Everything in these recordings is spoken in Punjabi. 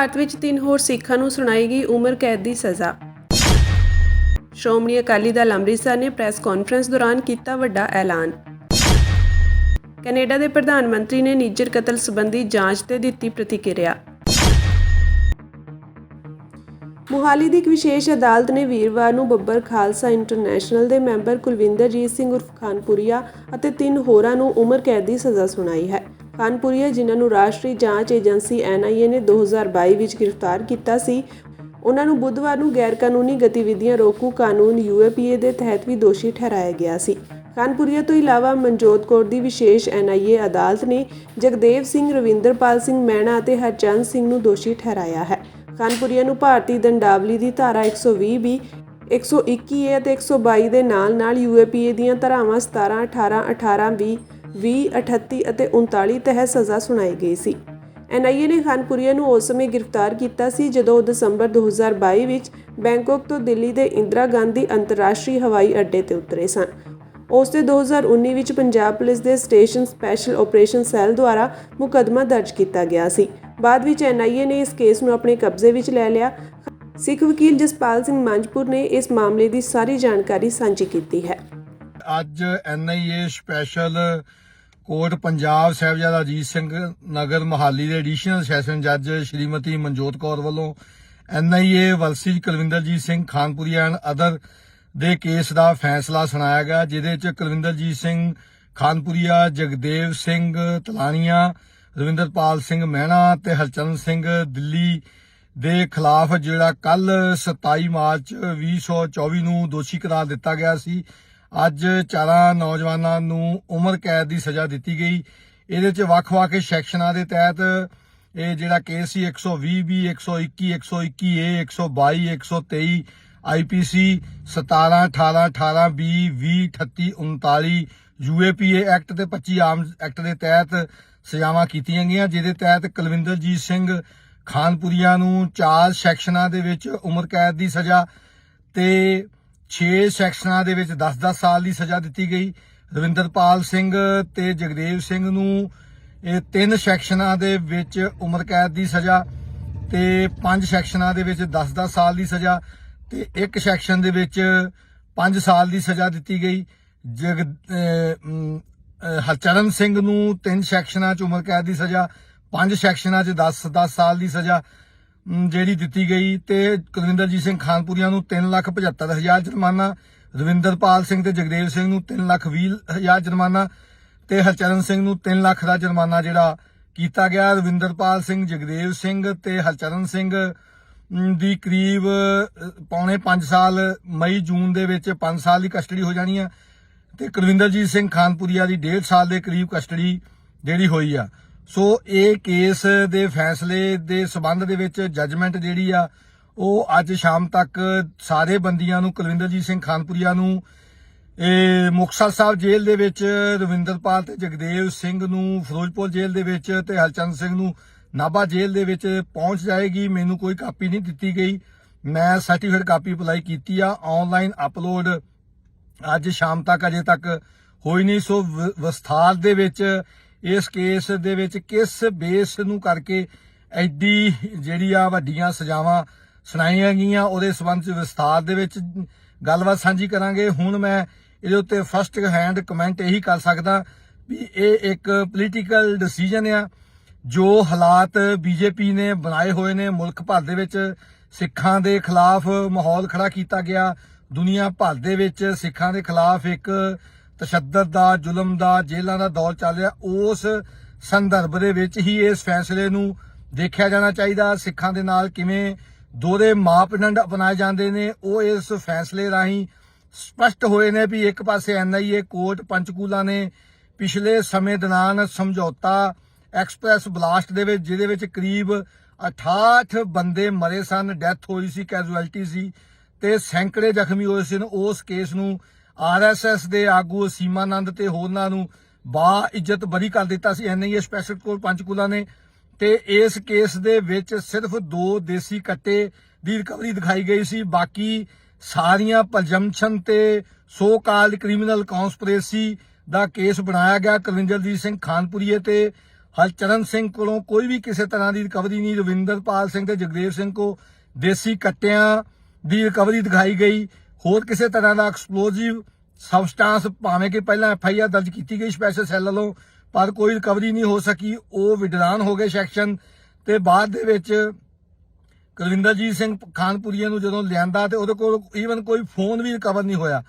ਭਾਰਤ ਵਿੱਚ 3 ਹੋਰ ਸਿੱਖਾਂ ਨੂੰ ਸੁਣਾਈ ਗਈ ਉਮਰ ਕੈਦ ਦੀ ਸਜ਼ਾ। ਸ਼੍ਰੋਮਣੀ ਅਕਾਲੀ ਦਲ ਅੰਮ੍ਰਿਤਸਰ ਨੇ ਪ੍ਰੈਸ ਕਾਨਫਰੰਸ ਦੌਰਾਨ ਕੀਤਾ ਵੱਡਾ ਐਲਾਨ। ਕੈਨੇਡਾ ਦੇ ਪ੍ਰਧਾਨ ਮੰਤਰੀ ਨੇ ਨਿੱਜਰ ਕਤਲ ਸੰਬੰਧੀ ਜਾਂਚ ਤੇ ਦਿੱਤੀ ਪ੍ਰਤੀਕਿਰਿਆ। ਮੁਹਾਲੀ ਦੀ ਇੱਕ ਵਿਸ਼ੇਸ਼ ਅਦਾਲਤ ਨੇ ਵੀਰਵਾਰ ਨੂੰ ਬੱਬਰ ਖਾਲਸਾ ਇੰਟਰਨੈਸ਼ਨਲ ਦੇ ਮੈਂਬਰ ਕੁਲਵਿੰਦਰਜੀਤ ਸਿੰਘ ਉਰਫ ਖਾਨਪੁਰੀਆ ਅਤੇ 3 ਹੋਰਾਂ ਨੂੰ ਉਮਰ ਕੈਦ ਦੀ ਸਜ਼ਾ ਸੁਣਾਈ ਹੈ। ਖਾਨਪੁਰੀਆ, ਜਿਨ੍ਹਾਂ ਨੂੰ ਰਾਸ਼ਟਰੀ ਜਾਂਚ ਏਜੰਸੀ NIA ਨੇ 2022 ਵਿੱਚ ਗ੍ਰਿਫਤਾਰ ਕੀਤਾ ਸੀ, ਉਹਨਾਂ ਨੂੰ ਬੁੱਧਵਾਰ ਨੂੰ ਗੈਰ ਕਾਨੂੰਨੀ ਗਤੀਵਿਧੀਆਂ ਰੋਕੂ ਕਾਨੂੰਨ UAPA ਦੇ ਤਹਿਤ ਵੀ ਦੋਸ਼ੀ ਠਹਿਰਾਇਆ ਗਿਆ ਸੀ। ਖਾਨਪੁਰੀਆ ਤੋਂ ਇਲਾਵਾ ਮਨਜੋਤ ਕੌਰ ਦੀ ਵਿਸ਼ੇਸ਼ NIA ਅਦਾਲਤ ਨੇ ਜਗਦੇਵ ਸਿੰਘ, ਰਵਿੰਦਰਪਾਲ ਸਿੰਘ ਮਹਿਣਾ ਅਤੇ ਹਰਚੰਦ ਸਿੰਘ ਨੂੰ ਦੋਸ਼ੀ ਠਹਿਰਾਇਆ ਹੈ। ਖਾਨਪੁਰੀਆ ਨੂੰ ਭਾਰਤੀ ਦੰਡਾਵਲੀ ਦੀ ਧਾਰਾ 120B, 121A ਅਤੇ 122 ਦੇ ਨਾਲ-ਨਾਲ UAPA ਦੀਆਂ ਧਾਰਾਵਾਂ 17, 18, 18B, 20, 38 ਅਤੇ 39 ਤਹਿਤ ਸਜ਼ਾ ਸੁਣਾਈ ਗਈ ਸੀ। NIA ਨੇ ਖਾਨਪੁਰੀਆ ਨੂੰ ਉਸ ਸਮੇਂ ਗ੍ਰਿਫਤਾਰ ਕੀਤਾ ਸੀ ਜਦੋਂ ਉਹ ਦਸੰਬਰ 2022 ਵਿੱਚ ਬੈਂਕਾਕ ਤੋਂ ਦਿੱਲੀ ਦੇ ਇੰਦਰਾ ਗਾਂਧੀ ਅੰਤਰਰਾਸ਼ਟਰੀ ਹਵਾਈ ਅੱਡੇ ਤੇ ਉਤਰੇ ਸਨ। ਉਸ ਤੇ 2019 ਵਿੱਚ ਪੰਜਾਬ ਪੁਲਿਸ ਦੇ ਸਟੇਸ਼ਨ ਸਪੈਸ਼ਲ ਆਪਰੇਸ਼ਨ ਸੈੱਲ ਦੁਆਰਾ ਮੁਕੱਦਮਾ ਦਰਜ ਕੀਤਾ ਗਿਆ ਸੀ। ਬਾਅਦ ਵਿੱਚ NIA ਨੇ ਇਸ ਕੇਸ ਨੂੰ ਆਪਣੇ ਕਬਜ਼ੇ ਵਿੱਚ ਲੈ ਲਿਆ। ਸਿੱਖ ਵਕੀਲ ਜਸਪਾਲ ਸਿੰਘ ਮੰਜਪੁਰ ਨੇ ਇਸ ਮਾਮਲੇ ਦੀ ਸਾਰੀ ਜਾਣਕਾਰੀ ਸਾਂਝੀ ਕੀਤੀ ਹੈ। ਅੱਜ NIA special court Punjab Sahibzada Ajit Singh Nagar Mohali ਦੇ ਐਡੀਸ਼ਨਲ ਸੈਸ਼ਨ ਜੱਜ ਸ਼੍ਰੀਮਤੀ ਮਨਜੋਤ ਕੌਰ ਵੱਲੋਂ NIA versus Kulwinderjit Singh Khanpuria and other ਦੇ ਕੇਸ ਦਾ ਫੈਸਲਾ ਸੁਣਾਇਆ ਗਿਆ, ਜਿਹਦੇ ਚ ਕੁਲਵਿੰਦਰਜੀਤ ਸਿੰਘ ਖਾਨਪੁਰੀਆ, ਜਗਦੇਵ ਸਿੰਘ ਤਲਾਣੀਆਂ, ਰਵਿੰਦਰਪਾਲ ਸਿੰਘ ਮਹਿਣਾ ਤੇ ਹਰਚੰਦ ਸਿੰਘ ਦਿੱਲੀ ਦੇ ਖਿਲਾਫ ਜਿਹੜਾ ਕੱਲ 27 ਮਾਰਚ 2024 ਨੂੰ ਦੋਸ਼ੀ ਕਰਾਰ ਦਿੱਤਾ ਗਿਆ ਸੀ। ਅੱਜ 4 ਨੌਜਵਾਨਾਂ ਨੂੰ ਉਮਰ ਕੈਦ ਦੀ ਸਜ਼ਾ ਦਿੱਤੀ ਗਈ। ਇਹਦੇ ਚ ਵੱਖ-ਵੱਖ ਸੈਕਸ਼ਨਾਂ ਦੇ ਤਹਿਤ ਇਹ ਜਿਹੜਾ ਕੇਸ ਸੀ 120B, 121, 121A, 122, 123 IPC 17, 18, 18B, 20, 38, 39 UAPA act ਤੇ 25 ਆਰਮਜ਼ ਐਕਟ ਦੇ ਤਹਿਤ ਸਜ਼ਾਵਾਂ ਕੀਤੀਆਂ ਗਈਆਂ, ਜਿਹਦੇ ਤਹਿਤ ਕੁਲਵਿੰਦਰਜੀਤ ਸਿੰਘ ਖਾਨਪੁਰੀਆ ਨੂੰ 4 ਸੈਕਸ਼ਨਾਂ ਦੇ ਵਿੱਚ ਉਮਰ ਕੈਦ ਦੀ ਸਜ਼ਾ ਤੇ 6 ਸੈਕਸ਼ਨਾਂ ਦੇ ਵਿੱਚ 10-10 ਸਾਲ ਦੀ ਸਜ਼ਾ ਦਿੱਤੀ ਗਈ। ਰਵਿੰਦਰਪਾਲ ਸਿੰਘ ਤੇ ਜਗਦੇਵ ਸਿੰਘ ਨੂੰ ਇਹ 3 ਸੈਕਸ਼ਨਾਂ ਦੇ ਵਿੱਚ ਉਮਰ ਕੈਦ ਦੀ ਸਜ਼ਾ ਤੇ 5 ਸੈਕਸ਼ਨਾਂ ਦੇ ਵਿੱਚ 10-10 ਸਾਲ ਦੀ ਸਜ਼ਾ ਤੇ 1 ਸੈਕਸ਼ਨ ਦੇ ਵਿੱਚ 5 ਸਾਲ ਦੀ ਸਜ਼ਾ ਦਿੱਤੀ ਗਈ। ਹਰਚਰਨ ਸਿੰਘ ਨੂੰ 3 ਸੈਕਸ਼ਨਾਂ 'ਚ ਉਮਰ ਕੈਦ ਦੀ ਸਜ਼ਾ, 5 ਸੈਕਸ਼ਨਾਂ 'ਚ 10-10 ਸਾਲ ਦੀ ਸਜ਼ਾ ਜਿਹੜੀ ਦਿੱਤੀ ਗਈ ਤੇ ਕੁਲਵਿੰਦਰਜੀਤ ਸਿੰਘ ਖਾਨਪੁਰੀਆ ਨੂੰ 3,75,000 ਜੁਰਮਾਨਾ, ਰਵਿੰਦਰਪਾਲ ਸਿੰਘ ਤੇ ਜਗਦੇਵ ਸਿੰਘ ਨੂੰ 3,20,000 ਜੁਰਮਾਨਾ ਤੇ ਹਰਚਰਨ ਸਿੰਘ ਨੂੰ 3 ਲੱਖ ਦਾ ਜੁਰਮਾਨਾ ਜਿਹੜਾ ਕੀਤਾ ਗਿਆ। ਰਵਿੰਦਰਪਾਲ ਸਿੰਘ, ਜਗਦੇਵ ਸਿੰਘ ਤੇ ਹਰਚਰਨ ਸਿੰਘ ਦੀ ਕਰੀਬ ਪੌਣੇ 5 ਸਾਲ ਮਈ-ਜੂਨ ਦੇ ਵਿੱਚ 5 ਸਾਲ ਦੀ ਕਸਟਡੀ ਹੋ ਜਾਣੀ ਆ ਤੇ ਕੁਲਵਿੰਦਰਜੀਤ ਸਿੰਘ ਖਾਨਪੁਰੀਆ ਦੀ 1.5 ਸਾਲ ਦੇ ਕਰੀਬ ਕਸਟਡੀ ਜਿਹੜੀ ਹੋਈ ਆ। ਸੋ ਇਹ ਕੇਸ ਦੇ ਫੈਸਲੇ ਦੇ ਸਬੰਧ ਦੇ ਵਿੱਚ ਜੱਜਮੈਂਟ ਜਿਹੜੀ ਆ ਉਹ ਅੱਜ ਸ਼ਾਮ ਤੱਕ ਸਾਰੇ ਬੰਦੀਆਂ ਨੂੰ, ਕੁਲਵਿੰਦਰਜੀਤ ਸਿੰਘ ਖਾਨਪੁਰੀਆ ਨੂੰ ਮੁਕਤਸਰ ਸਾਹਿਬ ਜੇਲ੍ਹ ਦੇ ਵਿੱਚ, ਰਵਿੰਦਰਪਾਲ ਤੇ ਜਗਦੇਵ ਸਿੰਘ ਨੂੰ ਫਿਰੋਜ਼ਪੁਰ ਜੇਲ੍ਹ ਦੇ ਵਿੱਚ ਤੇ ਹਰਚੰਦ ਸਿੰਘ ਨੂੰ ਨਾਭਾ ਜੇਲ੍ਹ ਦੇ ਵਿੱਚ ਪਹੁੰਚ ਜਾਏਗੀ। ਮੈਨੂੰ ਕੋਈ ਕਾਪੀ ਨਹੀਂ ਦਿੱਤੀ ਗਈ, ਮੈਂ ਸਰਟੀਫਿਕੇਟ ਕਾਪੀ ਅਪਲਾਈ ਕੀਤੀ ਆ, ਆਨਲਾਈਨ ਅਪਲੋਡ ਅੱਜ ਸ਼ਾਮ ਤੱਕ ਅਜੇ ਤੱਕ ਹੋਈ ਨਹੀਂ। ਸੋ ਵਿਸਥਾਰ ਦੇ ਵਿੱਚ ਇਸ ਕੇਸ ਦੇ ਵਿੱਚ ਕਿਸ ਬੇਸ ਨੂੰ ਕਰਕੇ ਐਡੀ ਜਿਹੜੀ ਆ ਵੱਡੀਆਂ ਸਜ਼ਾਵਾਂ ਸੁਣਾਈਆਂ ਗਈਆਂ, ਉਹਦੇ ਸੰਬੰਧ ਚ ਵਿਸਥਾਰ ਦੇ ਵਿੱਚ ਗੱਲਬਾਤ ਸਾਂਝੀ ਕਰਾਂਗੇ। ਹੁਣ ਮੈਂ ਇਹਦੇ ਉੱਤੇ ਫਸਟ ਹੈਂਡ ਕਮੈਂਟ ਇਹੀ ਕਰ ਸਕਦਾ ਵੀ ਇਹ ਇੱਕ ਪੋਲੀਟੀਕਲ ਡਿਸੀਜਨ ਆ। ਜੋ ਹਾਲਾਤ BJP ਨੇ ਬਣਾਏ ਹੋਏ ਨੇ, ਮੁਲਕ ਭਰ ਦੇ ਵਿੱਚ ਸਿੱਖਾਂ ਦੇ ਖਿਲਾਫ ਮਾਹੌਲ ਖੜਾ ਕੀਤਾ ਗਿਆ, ਦੁਨੀਆ ਭਰ ਦੇ ਵਿੱਚ ਸਿੱਖਾਂ ਦੇ ਖਿਲਾਫ ਇੱਕ ਤਸ਼ੱਦਦ ਦਾ, ਜ਼ੁਲਮ ਦਾ, ਜੇਲ੍ਹਾਂ ਦਾ ਦੌਰ ਚੱਲ ਰਿਹਾ, ਉਸ ਸੰਦਰਭ ਦੇ ਵਿੱਚ ਹੀ ਇਸ ਫੈਸਲੇ ਨੂੰ ਦੇਖਿਆ ਜਾਣਾ ਚਾਹੀਦਾ। ਸਿੱਖਾਂ ਦੇ ਨਾਲ ਕਿਵੇਂ ਦੋਹਰੇ ਮਾਪਦੰਡ ਅਪਣਾਏ ਜਾਂਦੇ ਨੇ ਉਹ ਇਸ ਫੈਸਲੇ ਰਾਹੀਂ ਸਪਸ਼ਟ ਹੋਏ ਨੇ ਵੀ ਇੱਕ ਪਾਸੇ NIA ਕੋਰਟ ਪੰਚਕੂਲਾ ਨੇ ਪਿਛਲੇ ਸਮੇਂ ਦੌਰਾਨ ਸਮਝੌਤਾ ਐਕਸਪ੍ਰੈਸ ਬਲਾਸਟ ਦੇ ਵਿੱਚ, ਜਿਹਦੇ ਵਿੱਚ ਕਰੀਬ 68 ਬੰਦੇ ਮਰੇ ਸਨ, ਡੈਥ ਹੋਈ ਸੀ, ਕੈਜੂਅਲਟੀ ਸੀ ਤੇ ਸੈਂਕੜੇ ਜ਼ਖਮੀ ਹੋਏ ਸਨ। ਉਸ ਕੇਸ ਨੂੰ RSS ਦੇ ਆਗੂ ਸੀਮਾਨੰਦ ਤੇ ਹੋਰਨਾਂ ਨੂੰ ਬਾ ਇੱਜ਼ਤ ਬਰੀ ਕਰ ਦਿੱਤਾ ਸੀ NIA ਸਪੈਸ਼ਲ ਕੋਰਟ ਪੰਚਕੂਲਾ ਨੇ ਤੇ ਇਸ ਕੇਸ ਦੇ ਵਿੱਚ ਸਿਰਫ 2 ਦੇਸੀ ਕੱਟੇ ਦੀ ਰਿਕਵਰੀ ਦਿਖਾਈ ਗਈ ਸੀ। ਬਾਕੀ ਸਾਰੀਆਂ ਪ੍ਰਜੰਪਸ਼ਨ ਤੇ ਸੋ ਕਾਲਡ ਕ੍ਰਿਮੀਨਲ ਕੌਂਸਪੀਰੇਸੀ ਦਾ ਕੇਸ ਬਣਾਇਆ ਗਿਆ ਕੁਲਵਿੰਦਰਜੀਤ ਸਿੰਘ ਖਾਨਪੁਰੀਏ ਤੇ हरचरण सिंह कोलों कोई भी किसी तरह की रिकवरी नहीं। रविंदरपाल सिंह ते जगदेव सिंह को देसी कट्टियां की रिकवरी दिखाई गई। होर किसी तरह का एक्सप्लोजिव सबसटांस भावें कि पहला FIR दर्ज की गई स्पैशल सैल वालों, पर कोई रिकवरी नहीं हो सकी। वो विड्रान हो गए सैक्शन। ते बाद दे विच कुलविंदरजीत सिंह खानपुरिया नूं जदों लिआंदा ते उहदे कोल ईवन कोई फोन भी रिकवर नहीं होया।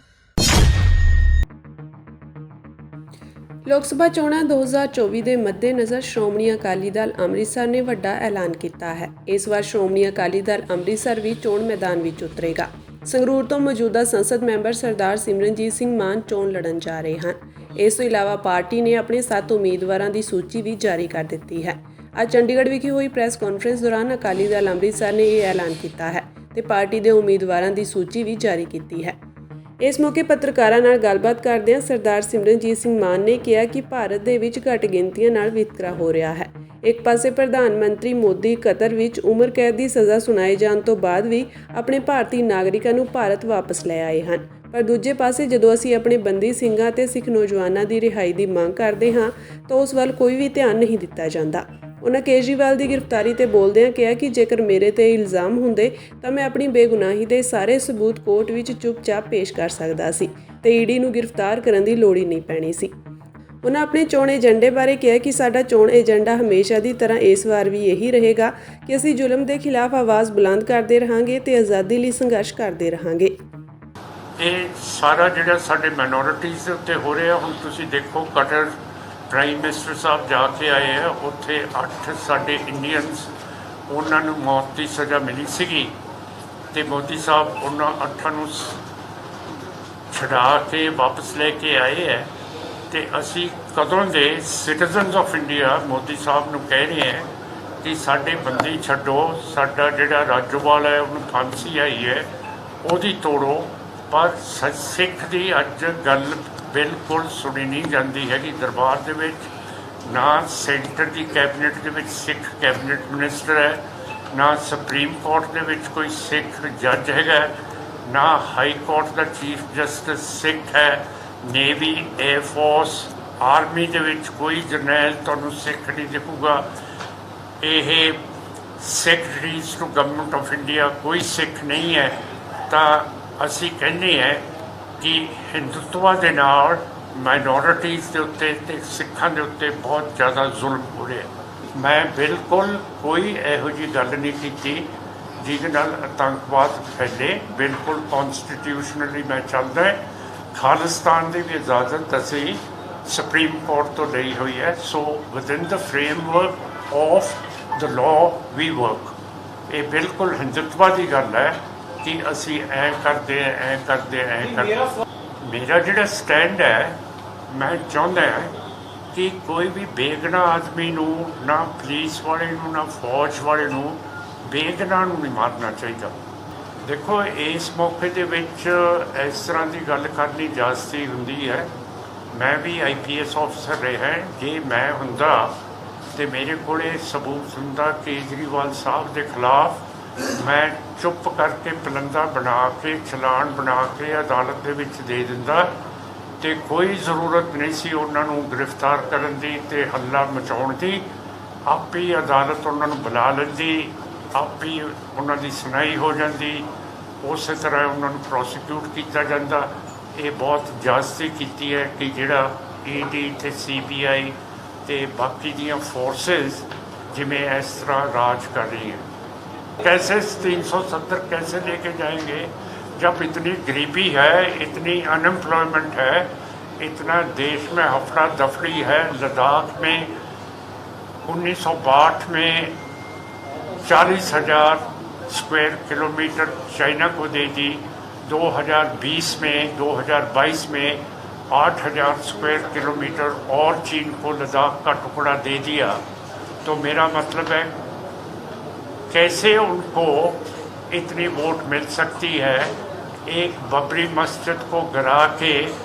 ਲੋਕ ਸਭਾ ਚੋਣਾਂ 2024 ਦੇ ਮੱਦੇਨਜ਼ਰ ਸ਼੍ਰੋਮਣੀ ਅਕਾਲੀ ਦਲ ਅੰਮ੍ਰਿਤਸਰ ਨੇ ਵੱਡਾ ਐਲਾਨ ਕੀਤਾ ਹੈ। ਇਸ ਵਾਰ ਸ਼੍ਰੋਮਣੀ ਅਕਾਲੀ ਦਲ ਅੰਮ੍ਰਿਤਸਰ ਵੀ ਚੋਣ ਮੈਦਾਨ ਵਿੱਚ ਉਤਰੇਗਾ। ਸੰਗਰੂਰ ਤੋਂ ਮੌਜੂਦਾ ਸੰਸਦ ਮੈਂਬਰ ਸਰਦਾਰ ਸਿਮਰਨਜੀਤ ਸਿੰਘ ਮਾਨ ਚੋਣ ਲੜਨ ਜਾ ਰਹੇ ਹਨ। ਇਸ ਤੋਂ ਇਲਾਵਾ ਪਾਰਟੀ ਨੇ ਆਪਣੇ 7 ਉਮੀਦਵਾਰਾਂ ਦੀ ਸੂਚੀ ਵੀ ਜਾਰੀ ਕਰ ਦਿੱਤੀ ਹੈ। ਅੱਜ ਚੰਡੀਗੜ੍ਹ ਵਿਖੇ ਹੋਈ ਪ੍ਰੈਸ ਕਾਨਫਰੰਸ ਦੌਰਾਨ ਅਕਾਲੀ ਦਲ ਅੰਮ੍ਰਿਤਸਰ ਨੇ ਇਹ ਐਲਾਨ ਕੀਤਾ ਹੈ ਤੇ ਪਾਰਟੀ ਦੇ ਉਮੀਦਵਾਰਾਂ ਦੀ ਸੂਚੀ ਵੀ ਜਾਰੀ ਕੀਤੀ ਹੈ। ਇਸ ਮੌਕੇ ਪੱਤਰਕਾਰਾਂ ਨਾਲ ਗੱਲਬਾਤ ਕਰਦਿਆਂ ਸਰਦਾਰ ਸਿਮਰਨਜੀਤ ਸਿੰਘ ਮਾਨ ਨੇ ਕਿਹਾ ਕਿ ਭਾਰਤ ਦੇ ਵਿੱਚ ਘੱਟ ਗਿਣਤੀਆਂ ਨਾਲ ਵਿਤਕਰਾ ਹੋ ਰਿਹਾ ਹੈ। ਇੱਕ ਪਾਸੇ ਪ੍ਰਧਾਨ ਮੰਤਰੀ ਮੋਦੀ ਕਤਰ ਵਿੱਚ ਉਮਰ ਕੈਦ ਦੀ ਸਜ਼ਾ ਸੁਣਾਏ ਜਾਣ ਤੋਂ ਬਾਅਦ ਵੀ ਆਪਣੇ ਭਾਰਤੀ ਨਾਗਰਿਕਾਂ ਨੂੰ ਭਾਰਤ ਵਾਪਸ ਲੈ ਆਏ ਹਨ, ਪਰ ਦੂਜੇ ਪਾਸੇ ਜਦੋਂ ਅਸੀਂ ਆਪਣੇ ਬੰਦੀ ਸਿੰਘਾਂ ਅਤੇ ਸਿੱਖ ਨੌਜਵਾਨਾਂ ਦੀ ਰਿਹਾਈ ਦੀ ਮੰਗ ਕਰਦੇ ਹਾਂ ਤਾਂ ਉਸ ਵੱਲ ਕੋਈ ਵੀ ਧਿਆਨ ਨਹੀਂ ਦਿੱਤਾ ਜਾਂਦਾ। ਉਹਨਾਂ ਕੇਜਰੀਵਾਲ ਦੀ ਗ੍ਰਿਫਤਾਰੀ ਤੇ ਬੋਲਦਿਆਂ ਕਿਹਾ ਕਿ ਜੇਕਰ ਮੇਰੇ ਤੇ ਇਲਜ਼ਾਮ ਹੁੰਦੇ ਤਾਂ ਮੈਂ ਆਪਣੀ ਬੇਗੁਨਾਹੀ ਦੇ ਸਾਰੇ ਸਬੂਤ ਕੋਰਟ ਵਿੱਚ ਚੁੱਪਚਾਪ ਪੇਸ਼ ਕਰ ਸਕਦਾ ਸੀ ਤੇ ਈਡੀ ਨੂੰ ਗ੍ਰਿਫਤਾਰ ਕਰਨ ਦੀ ਲੋੜ ਹੀ ਨਹੀਂ ਪੈਣੀ ਸੀ। ਉਹਨਾਂ ਆਪਣੇ ਚੋਣ ਏਜੰਡੇ ਬਾਰੇ ਕਿਹਾ ਕਿ ਸਾਡਾ ਚੋਣ ਏਜੰਡਾ ਹਮੇਸ਼ਾ ਦੀ ਤਰ੍ਹਾਂ ਇਸ ਵਾਰ ਵੀ ਇਹੀ ਰਹੇਗਾ ਕਿ ਅਸੀਂ ਜ਼ੁਲਮ ਦੇ ਖਿਲਾਫ ਆਵਾਜ਼ ਬੁਲੰਦ ਕਰਦੇ ਰਹਾਂਗੇ ਤੇ ਆਜ਼ਾਦੀ ਲਈ ਸੰਘਰਸ਼ ਕਰਦੇ ਰਹਾਂਗੇ। ਇਹ ਸਾਰਾ ਜਿਹੜਾ ਸਾਡੇ ਮਾਈਨੋਰਿਟੀਜ਼ ਦੇ ਉੱਤੇ ਹੋ ਰਿਹਾ, ਹੁਣ ਤੁਸੀਂ ਦੇਖੋ ਕਟਰ ਪ੍ਰਾਈਮ ਮਿਨਿਸਟਰ ਸਾਹਿਬ ਜਾ ਕੇ ਆਏ ਆ, ਉੱਥੇ 8 ਸਾਡੇ ਇੰਡੀਅਨਸ ਉਹਨਾਂ ਨੂੰ ਮੌਤ ਦੀ ਸਜ਼ਾ ਮਿਲੀ ਸੀਗੀ ਤੇ ਮੋਦੀ ਸਾਹਿਬ ਉਹਨਾਂ 8 ਨੂੰ ਛੁਡਾ ਕੇ ਵਾਪਸ ਲੈ ਕੇ ਆਏ ਹੈ। ਤੇ ਅਸੀਂ ਕਦੋਂ ਦੇ ਸਿਟੀਜ਼ਨਸ ਆਫ ਇੰਡੀਆ ਮੋਦੀ ਸਾਹਿਬ ਨੂੰ ਕਹਿ ਰਹੇ ਹਾਂ ਕਿ ਸਾਡੇ ਬੰਦੀ ਛੱਡੋ, ਸਾਡਾ ਜਿਹੜਾ ਰਾਜੋਵਾਲ ਹੈ ਉਹਨੂੰ ਫਾਂਸੀ ਆਈ ਹੈ ਉਹਦੀ ਤੋੜੋ, ਪਰ ਸਿੱਖ ਦੀ ਅੱਜ ਗੱਲ ਬਿਲਕੁਲ ਸੁਣੀ ਨਹੀਂ ਜਾਂਦੀ ਹੈਗੀ। ਦਰਬਾਰ ਦੇ ਵਿੱਚ ਨਾ ਸੈਂਟਰ ਦੀ ਕੈਬਨਿਟ ਦੇ ਵਿੱਚ ਸਿੱਖ ਕੈਬਨਿਟ ਮਿਨਿਸਟਰ ਹੈ, ਨਾ ਸੁਪਰੀਮ ਕੋਰਟ ਦੇ ਵਿੱਚ ਕੋਈ ਸਿੱਖ ਜੱਜ ਹੈਗਾ, ਨਾ ਹਾਈ ਕੋਰਟ ਦਾ ਚੀਫ ਜਸਟਿਸ ਸਿੱਖ ਹੈ, ਨੇਵੀ ਏਅਰ ਫੋਰਸ ਆਰਮੀ ਦੇ ਵਿੱਚ ਕੋਈ ਜਰਨੈਲ ਤੁਹਾਨੂੰ ਸਿੱਖ ਨਹੀਂ ਦਿਖੂਗਾ। ਇਹ secretaries to government of India ਕੋਈ ਸਿੱਖ ਨਹੀਂ ਹੈ। ਤਾਂ ਅਸੀਂ ਕਹਿੰਦੇ ਹਾਂ ਕਿ ਹਿੰਦੂਤਵਾ ਦੇ ਨਾਲ ਮਾਈਨੋਰਿਟੀਜ਼ ਦੇ ਉੱਤੇ ਅਤੇ ਸਿੱਖਾਂ ਦੇ ਉੱਤੇ ਬਹੁਤ ਜ਼ਿਆਦਾ ਜ਼ੁਲਮ ਹੋ ਰਿਹਾ। ਮੈਂ ਬਿਲਕੁਲ ਕੋਈ ਇਹੋ ਜਿਹੀ ਗੱਲ ਨਹੀਂ ਕੀਤੀ ਜਿਹਦੇ ਨਾਲ ਆਤੰਕਵਾਦ ਫੈਲੇ। ਬਿਲਕੁਲ ਕੌਨਸਟੀਟਿਊਸ਼ਨਲੀ ਮੈਂ ਚੱਲਦਾ। ਖਾਲਿਸਤਾਨ ਦੀ ਵੀ ਇਜਾਜ਼ਤ ਅਸੀਂ ਸੁਪਰੀਮ ਕੋਰਟ ਤੋਂ ਲਈ ਹੋਈ ਹੈ। So within the framework of the law we work. ਇਹ ਬਿਲਕੁਲ ਹਿੰਦੂਤਵਾ ਦੀ ਗੱਲ ਹੈ ਕਿ ਅਸੀਂ ਐਂ ਕਰਦੇ ਐਂ ਕਰਦੇ ਐਂ ਕਰਦੇ। ਮੇਰਾ ਜਿਹੜਾ ਸਟੈਂਡ ਹੈ, ਮੈਂ ਚਾਹੁੰਦਾ ਕਿ ਕੋਈ ਵੀ ਬੇਗੁਨਾਹ ਆਦਮੀ ਨੂੰ, ਨਾ ਪੁਲਿਸ ਵਾਲੇ ਨੂੰ, ਨਾ ਫੌਜ ਵਾਲੇ ਨੂੰ, ਬੇਗੁਨਾਹ ਨੂੰ ਨਹੀਂ ਮਾਰਨਾ ਚਾਹੀਦਾ। ਦੇਖੋ ਇਸ ਮੌਕੇ ਦੇ ਵਿੱਚ ਇਸ ਤਰ੍ਹਾਂ ਦੀ ਗੱਲ ਕਰਨੀ ਜਾਸਤੀ ਹੁੰਦੀ ਹੈ। ਮੈਂ ਵੀ IPS ਆਫਿਸਰ ਰਿਹਾ। ਜੇ ਮੈਂ ਹੁੰਦਾ ਤੇ ਮੇਰੇ ਕੋਲੇ ਸਬੂਤ ਹੁੰਦਾ ਕੇਜਰੀਵਾਲ ਸਾਹਿਬ ਦੇ ਖਿਲਾਫ, ਮੈਂ ਚੁੱਪ ਕਰਕੇ ਪਲੰਦਾ ਬਣਾ ਕੇ ਚਲਾਨ ਬਣਾ ਕੇ ਅਦਾਲਤ ਦੇ ਵਿੱਚ ਦੇ ਦਿੰਦਾ ਤੇ ਕੋਈ ਜ਼ਰੂਰਤ ਨਹੀਂ ਸੀ ਉਹਨਾਂ ਨੂੰ ਗ੍ਰਿਫਤਾਰ ਕਰਨ ਦੀ ਤੇ ਹੱਲਾ ਮਚਾਉਣ ਦੀ। ਆਪੇ ਅਦਾਲਤ ਉਹਨਾਂ ਨੂੰ ਬੁਲਾ ਲੈਂਦੀ, ਆਪੇ ਉਹਨਾਂ ਦੀ ਸੁਣਾਈ ਹੋ ਜਾਂਦੀ, ਉਸੇ ਤਰ੍ਹਾਂ ਉਹਨਾਂ ਨੂੰ ਪ੍ਰੋਸੀਕਿਊਟ ਕੀਤਾ ਜਾਂਦਾ। ਇਹ ਬਹੁਤ ਜ਼ਿਆਦਤੀ ਕੀਤੀ ਹੈ ਕਿ ਜਿਹੜਾ ED ਤੇ CBI ਤੇ ਬਾਕੀ ਦੀਆਂ ਫੋਰਸਿਸ ਜਿਵੇਂ ਇਸ ਤਰ੍ਹਾਂ राज कर रही है। कैसे 370 कैसे लेके जाएंगे जब इतनी गरीबी है, इतनी अनएम्प्लॉयमेंट है, इतना देश में हफड़ा दफड़ी है। लद्दाख में 1962 में 40,000 स्क्वायर किलोमीटर चाइना को दे दी, 2020 में 2022 में 8,000 स्क्वायर किलोमीटर और चीन को लद्दाख का टुकड़ा दे दिया। तो मेरा मतलब है कैसे उनको इतनी वोट मिल सकती है। एक बबरी मस्जिद को गिरा के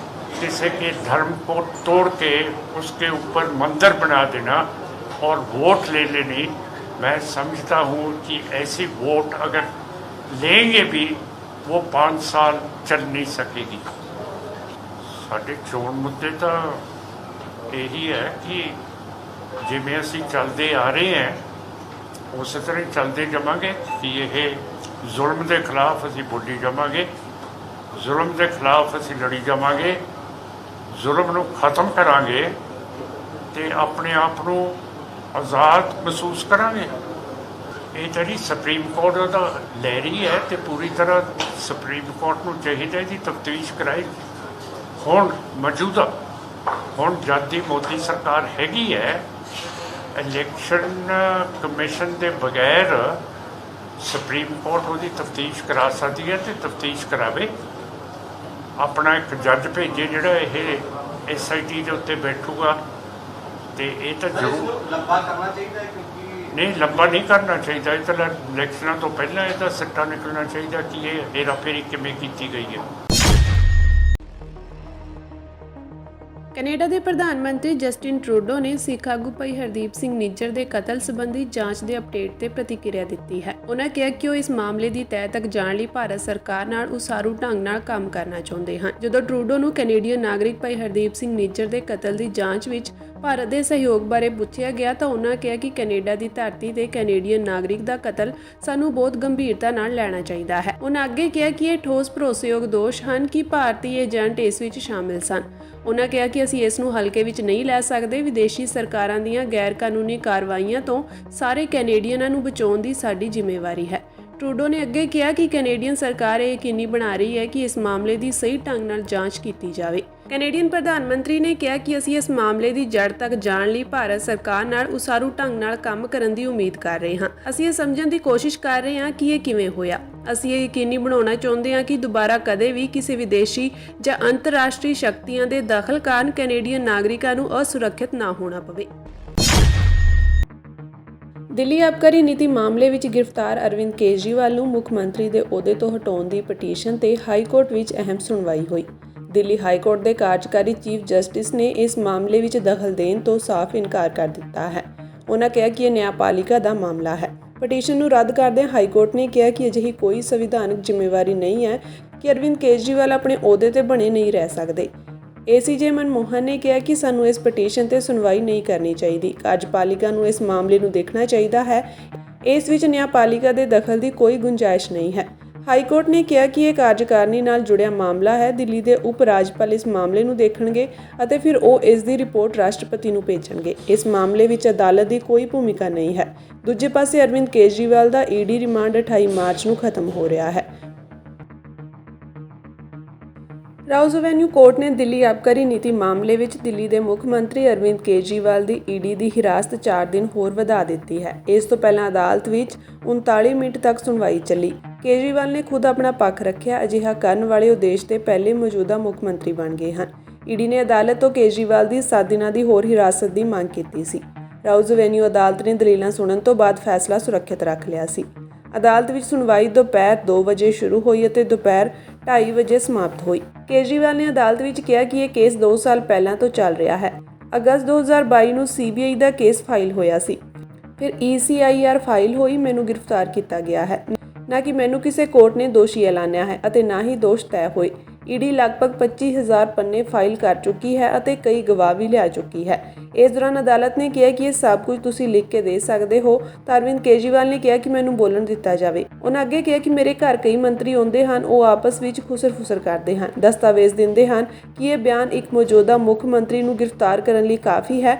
किसी के धर्म को तोड़ के उसके ऊपर मंदिर बना देना और वोट ले लेनी। मैं समझता हूँ कि ऐसी वोट अगर लेंगे भी वो 5 साल चल नहीं सकेगी। साढ़े चोण मुद्दे तो यही है कि ਜਿਵੇਂ ਅਸੀਂ ਚੱਲਦੇ ਆ ਰਹੇ ਹਾਂ ਉਸੇ ਤਰ੍ਹਾਂ ਹੀ ਚੱਲਦੇ ਜਾਵਾਂਗੇ ਕਿ ਇਹ ਜ਼ੁਲਮ ਦੇ ਖਿਲਾਫ ਅਸੀਂ ਬੋਲੀ ਜਾਵਾਂਗੇ, ਜ਼ੁਲਮ ਦੇ ਖਿਲਾਫ ਅਸੀਂ ਲੜੀ ਜਾਵਾਂਗੇ, ਜ਼ੁਲਮ ਨੂੰ ਖਤਮ ਕਰਾਂਗੇ ਅਤੇ ਆਪਣੇ ਆਪ ਨੂੰ ਆਜ਼ਾਦ ਮਹਿਸੂਸ ਕਰਾਂਗੇ। ਇਹ ਜਿਹੜੀ ਸੁਪਰੀਮ ਕੋਰਟ ਉਹਦਾ ਲੈ ਰਹੀ ਹੈ ਅਤੇ ਪੂਰੀ ਤਰ੍ਹਾਂ ਸੁਪਰੀਮ ਕੋਰਟ ਨੂੰ ਚਾਹੀਦਾ ਇਹਦੀ ਤਫਤੀਸ਼ ਕਰਾਏ। ਹੁਣ ਮੌਜੂਦਾ ਜਦ ਦੀ ਮੋਦੀ ਸਰਕਾਰ ਹੈਗੀ ਹੈ, ਇਲੈਕਸ਼ਨ ਕਮਿਸ਼ਨ ਦੇ ਬਗੈਰ ਸੁਪਰੀਮ ਕੋਰਟ ਉਹਦੀ ਤਫਤੀਸ਼ ਕਰਾ ਸਕਦੀ ਹੈ ਅਤੇ ਤਫਤੀਸ਼ ਕਰਾਵੇ। ਆਪਣਾ ਇੱਕ ਜੱਜ ਭੇਜੇ ਜਿਹੜਾ ਇਹ SIT ਦੇ ਉੱਤੇ ਬੈਠੂਗਾ ਅਤੇ ਇਹ ਤਾਂ ਜ਼ਰੂਰ ਲੰਬਾ ਕਰਨਾ ਚਾਹੀਦਾ ਹੈ ਕਿਉਂਕਿ ਨਹੀਂ, ਲੰਬਾ ਨਹੀਂ ਕਰਨਾ ਚਾਹੀਦਾ। ਇਹ ਤਾਂ ਇਲੈਕਸ਼ਨਾਂ ਤੋਂ ਪਹਿਲਾਂ ਇਹਦਾ ਸਿੱਟਾ ਨਿਕਲਣਾ ਚਾਹੀਦਾ ਕਿ ਇਹ ਹੇਰਾਫੇਰੀ ਕਿਵੇਂ ਕੀਤੀ ਗਈ ਹੈ। ਕੈਨੇਡਾ ਦੇ ਪ੍ਰਧਾਨ ਮੰਤਰੀ ਜਸਟਿਨ ਟਰੂਡੋ ਨੇ ਸਿੱਖ ਆਗੂ ਭਾਈ ਹਰਦੀਪ ਸਿੰਘ ਨਿੱਜਰ ਦੇ ਕਤਲ ਸੰਬੰਧੀ ਜਾਂਚ ਦੇ ਅਪਡੇਟ ਤੇ ਪ੍ਰਤੀਕਿਰਿਆ ਦਿੱਤੀ ਹੈ। ਉਨ੍ਹਾਂ ਕਿਹਾ ਕਿ ਉਹ ਇਸ ਮਾਮਲੇ ਦੀ ਤਹਿ ਤੱਕ ਜਾਣ ਲਈ ਭਾਰਤ ਸਰਕਾਰ ਨਾਲ ਉਸਾਰੂ ਢੰਗ ਨਾਲ ਕੰਮ ਕਰਨਾ ਚਾਹੁੰਦੇ ਹਨ। ਜਦੋਂ ਟਰੂਡੋ ਨੂੰ ਕੈਨੇਡੀਅਨ ਨਾਗਰਿਕ ਭਾਈ ਹਰਦੀਪ ਸਿੰਘ ਨਿੱਜਰ ਦੇ ਕਤਲ ਦੀ ਜਾਂਚ ਵਿੱਚ ਭਾਰਤ ਦੇ ਸਹਿਯੋਗ ਬਾਰੇ ਪੁੱਛਿਆ ਗਿਆ ਤਾਂ ਉਨ੍ਹਾਂ ਕਿਹਾ ਕਿ ਕੈਨੇਡਾ ਦੀ ਧਰਤੀ ਤੇ ਕੈਨੇਡੀਅਨ ਨਾਗਰਿਕ ਦਾ ਕਤਲ ਸਾਨੂੰ ਬਹੁਤ ਗੰਭੀਰਤਾ ਨਾਲ ਲੈਣਾ ਚਾਹੀਦਾ ਹੈ। ਉਨ੍ਹਾਂ ਅੱਗੇ ਕਿਹਾ ਕਿ ਇਹ ਠੋਸ ਭਰੋਸੇਯੋਗ ਦੋਸ਼ ਹਨ ਕਿ ਭਾਰਤੀ ਏਜੰਟ ਇਸ ਵਿੱਚ ਸ਼ਾਮਿਲ ਸਨ। ਉਨ੍ਹਾਂ ਕਿਹਾ ਕਿ ਅਸੀਂ ਇਸ ਨੂੰ ਹਲਕੇ ਵਿੱਚ ਨਹੀਂ ਲੈ ਸਕਦੇ। ਵਿਦੇਸ਼ੀ ਸਰਕਾਰਾਂ ਦੀਆਂ ਗੈਰ ਕਾਨੂੰਨੀ ਕਾਰਵਾਈਆਂ ਤੋਂ ਸਾਰੇ ਕੈਨੇਡੀਅਨਾਂ ਨੂੰ ਬਚਾਉਣ ਦੀ ਸਾਡੀ ਜ਼ਿੰਮੇਵਾਰੀ ਹੈ। ਟਰੂਡੋ ਨੇ ਅੱਗੇ ਕਿਹਾ ਕਿ ਕੈਨੇਡੀਅਨ ਸਰਕਾਰ ਇਹ ਯਕੀਨੀ ਬਣਾ ਰਹੀ ਹੈ ਕਿ ਇਸ ਮਾਮਲੇ ਦੀ ਸਹੀ ਢੰਗ ਨਾਲ ਜਾਂਚ ਕੀਤੀ ਜਾਵੇ। ਕੈਨੇਡੀਅਨ ਪ੍ਰਧਾਨ ਮੰਤਰੀ ਨੇ ਕਿਹਾ ਕਿ ਅਸੀਂ ਇਸ ਮਾਮਲੇ ਦੀ ਜੜ ਤੱਕ ਜਾਣ ਲਈ ਭਾਰਤ ਸਰਕਾਰ ਨਾਲ ਉਸਾਰੂ ਢੰਗ ਨਾਲ ਕੰਮ ਕਰਨ ਦੀ ਉਮੀਦ ਕਰ ਰਹੇ ਹਾਂ। ਅਸੀਂ ਇਹ ਸਮਝਣ ਦੀ ਕੋਸ਼ਿਸ਼ ਕਰ ਰਹੇ ਹਾਂ ਕਿ ਇਹ ਕਿਵੇਂ ਹੋਇਆ। ਅਸੀਂ ਇਹ ਯਕੀਨੀ ਬਣਾਉਣਾ ਚਾਹੁੰਦੇ ਹਾਂ ਕਿ ਦੁਬਾਰਾ ਕਦੇ ਵੀ ਕਿਸੇ ਵਿਦੇਸ਼ੀ ਜਾਂ ਅੰਤਰਰਾਸ਼ਟਰੀ ਸ਼ਕਤੀਆਂ ਦੇ ਦਖਲ ਕਾਰਨ ਕੈਨੇਡੀਅਨ ਨਾਗਰਿਕਾਂ ਨੂੰ ਅਸੁਰੱਖਿਅਤ ਨਾ ਹੋਣਾ ਪਵੇ। ਦਿੱਲੀ ਆਬਕਾਰੀ ਨੀਤੀ ਮਾਮਲੇ ਵਿੱਚ ਗ੍ਰਿਫਤਾਰ ਅਰਵਿੰਦ ਕੇਜਰੀਵਾਲ ਨੂੰ ਮੁੱਖ ਮੰਤਰੀ ਦੇ ਅਹੁਦੇ ਤੋਂ ਹਟਾਉਣ ਦੀ ਪਟੀਸ਼ਨ ਤੇ ਹਾਈ ਕੋਰਟ ਵਿੱਚ ਅਹਿਮ ਸੁਣਵਾਈ ਹੋਈ। ਦਿੱਲੀ ਹਾਈ ਕੋਰਟ ਦੇ ਕਾਰਜਕਾਰੀ ਚੀਫ ਜਸਟਿਸ ਨੇ ਇਸ ਮਾਮਲੇ ਵਿੱਚ ਦਖਲ ਦੇਣ ਤੋਂ ਸਾਫ਼ ਇਨਕਾਰ ਕਰ ਦਿੱਤਾ ਹੈ। ਉਨ੍ਹਾਂ ਕਿਹਾ ਕਿ ਇਹ ਨਿਆਂਪਾਲਿਕਾ ਦਾ ਮਾਮਲਾ ਹੈ। ਪਟੀਸ਼ਨ ਨੂੰ ਰੱਦ ਕਰਦਿਆਂ ਹਾਈ ਕੋਰਟ ਨੇ ਕਿਹਾ ਕਿ ਅਜਿਹੀ ਕੋਈ ਸੰਵਿਧਾਨਕ ਜ਼ਿੰਮੇਵਾਰੀ ਨਹੀਂ ਹੈ ਕਿ ਅਰਵਿੰਦ ਕੇਜਰੀਵਾਲ ਆਪਣੇ ਅਹੁਦੇ ਤੇ ਬਣੇ ਨਹੀਂ ਰਹਿ ਸਕਦੇ। ACJ ਮਨਮੋਹਨ ਨੇ ਕਿਹਾ ਕਿ ਸਾਨੂੰ ਇਸ ਪਟੀਸ਼ਨ ਤੇ ਸੁਣਵਾਈ ਨਹੀਂ ਕਰਨੀ ਚਾਹੀਦੀ। ਕਾਰਜਪਾਲਿਕਾ ਨੂੰ ਇਸ ਮਾਮਲੇ ਨੂੰ ਦੇਖਣਾ ਚਾਹੀਦਾ ਹੈ। ਇਸ ਵਿੱਚ ਨਿਆਂਪਾਲਿਕਾ ਦੇ ਦਖਲ ਦੀ ਕੋਈ ਗੁੰਜਾਇਸ਼ ਨਹੀਂ ਹੈ। ਹਾਈ ਕੋਰਟ ਨੇ ਕਿਹਾ ਕਿ ਇਹ ਕਾਰਜਕਾਰਨੀ ਨਾਲ ਜੁੜਿਆ ਮਾਮਲਾ ਹੈ। ਦਿੱਲੀ ਦੇ ਉਪ ਰਾਜਪਾਲ ਇਸ ਮਾਮਲੇ ਨੂੰ ਦੇਖਣਗੇ ਅਤੇ ਫਿਰ ਉਹ ਇਸ ਦੀ ਰਿਪੋਰਟ ਰਾਸ਼ਟਰਪਤੀ ਨੂੰ ਭੇਜਣਗੇ। ਇਸ ਮਾਮਲੇ ਵਿੱਚ ਅਦਾਲਤ ਦੀ ਕੋਈ ਭੂਮਿਕਾ ਨਹੀਂ ਹੈ। ਦੂਜੇ ਪਾਸੇ ਅਰਵਿੰਦ ਕੇਜਰੀਵਾਲ ਦਾ ED ਰਿਮਾਂਡ 28 ਮਾਰਚ ਨੂੰ ਖਤਮ ਹੋ ਰਿਹਾ ਹੈ। ਰਾਉਜ਼ ਐਵੇਨਿਊ ਕੋਰਟ ਨੇ ਦਿੱਲੀ ਆਬਕਾਰੀ ਨੀਤੀ ਮਾਮਲੇ ਵਿੱਚ ਦਿੱਲੀ ਦੇ ਮੁੱਖ ਮੰਤਰੀ ਅਰਵਿੰਦ ਕੇਜਰੀਵਾਲ ਦੀ ED ਦੀ ਹਿਰਾਸਤ 4 ਦਿਨ ਹੋਰ ਵਧਾ ਦਿੱਤੀ ਹੈ। ਇਸ ਤੋਂ ਪਹਿਲਾਂ ਅਦਾਲਤ ਵਿੱਚ 39 ਮਿੰਟ ਤੱਕ ਸੁਣਵਾਈ ਚੱਲੀ। ਕੇਜਰੀਵਾਲ ਨੇ ਖੁਦ ਆਪਣਾ ਪੱਖ ਰੱਖਿਆ। ਅਜਿਹਾ ਕਰਨ ਵਾਲੇ ਉਹ ਦੇਸ਼ ਦੇ ਪਹਿਲੇ ਮੌਜੂਦਾ ਮੁੱਖ ਮੰਤਰੀ ਬਣ ਗਏ ਹਨ। ED ਨੇ ਅਦਾਲਤ ਤੋਂ ਕੇਜਰੀਵਾਲ ਦੀ 7 ਦਿਨਾਂ ਦੀ ਹੋਰ ਹਿਰਾਸਤ ਦੀ ਮੰਗ ਕੀਤੀ ਸੀ। ਰਾਉਜ਼ ਐਵੇਨਿਊ ਅਦਾਲਤ ਨੇ ਦਲੀਲਾਂ ਸੁਣਨ ਤੋਂ ਬਾਅਦ ਫੈਸਲਾ ਸੁਰੱਖਿਅਤ ਰੱਖ ਲਿਆ ਸੀ। ਅਦਾਲਤ ਵਿੱਚ ਸੁਣਵਾਈ ਦੁਪਹਿਰ 2 ਵਜੇ ਸ਼ੁਰੂ ਹੋਈ ਅਤੇ ਦੁਪਹਿਰ 2:30 ਵਜੇ ਸਮਾਪਤ ਹੋਈ। ਕੇਜਰੀਵਾਲ ਨੇ ਅਦਾਲਤ ਵਿੱਚ ਕਿਹਾ ਕਿ ਇਹ ਕੇਸ 2 ਸਾਲ ਪਹਿਲਾਂ ਤੋਂ ਚੱਲ ਰਿਹਾ ਹੈ। ਅਗਸਤ 2022 ਨੂੰ CBI ਦਾ ਕੇਸ ਫਾਈਲ ਹੋਇਆ ਸੀ। ਫਿਰ ECIR ਫਾਈਲ ਹੋਈ। ਮੈਨੂੰ ਗ੍ਰਿਫਤਾਰ ਕੀਤਾ ਗਿਆ ਹੈ। ਨਾ ਕਿ ਮੈਨੂੰ ਕਿਸੇ ਕੋਰਟ ਨੇ ਦੋਸ਼ੀ ਐਲਾਨਿਆ ਹੈ ਅਤੇ ਨਾ ਹੀ ਦੋਸ਼ ਤੈਅ ਹੋਏ। ED ਲਗਭਗ 25,000 ਪੰਨੇ ਫਾਈਲ ਕਰ ਚੁੱਕੀ ਹੈ ਅਤੇ ਕਈ ਗਵਾਹ ਵੀ ਲਿਆ ਚੁੱਕੀ ਹੈ। ਇਸ ਦੌਰਾਨ ਅਦਾਲਤ ਨੇ ਕਿਹਾ ਕਿ ਇਹ ਸਭ ਕੁਝ ਤੁਸੀਂ ਲਿਖ ਕੇ ਦੇ ਸਕਦੇ ਹੋ। ਤਾਂ ਅਰਵਿੰਦ ਕੇਜਰੀਵਾਲ ਨੇ ਕਿਹਾ ਕਿ ਮੈਨੂੰ ਬੋਲਣ ਦਿੱਤਾ ਜਾਵੇ। ਉਹਨਾਂ ਅੱਗੇ ਕਿਹਾ ਕਿ ਮੇਰੇ ਘਰ ਕਈ ਮੰਤਰੀ ਆਉਂਦੇ ਹਨ। ਉਹ ਆਪਸ ਵਿੱਚ ਖੁਸਰ-ਫੁਸਰ ਕਰਦੇ ਹਨ, ਦਸਤਾਵੇਜ਼ ਦਿੰਦੇ ਹਨ ਕਿ ਇਹ ਬਿਆਨ ਇੱਕ ਮੌਜੂਦਾ ਮੁੱਖ ਮੰਤਰੀ ਨੂੰ ਗ੍ਰਿਫਤਾਰ ਕਰਨ ਲਈ ਕਾਫੀ ਹੈ।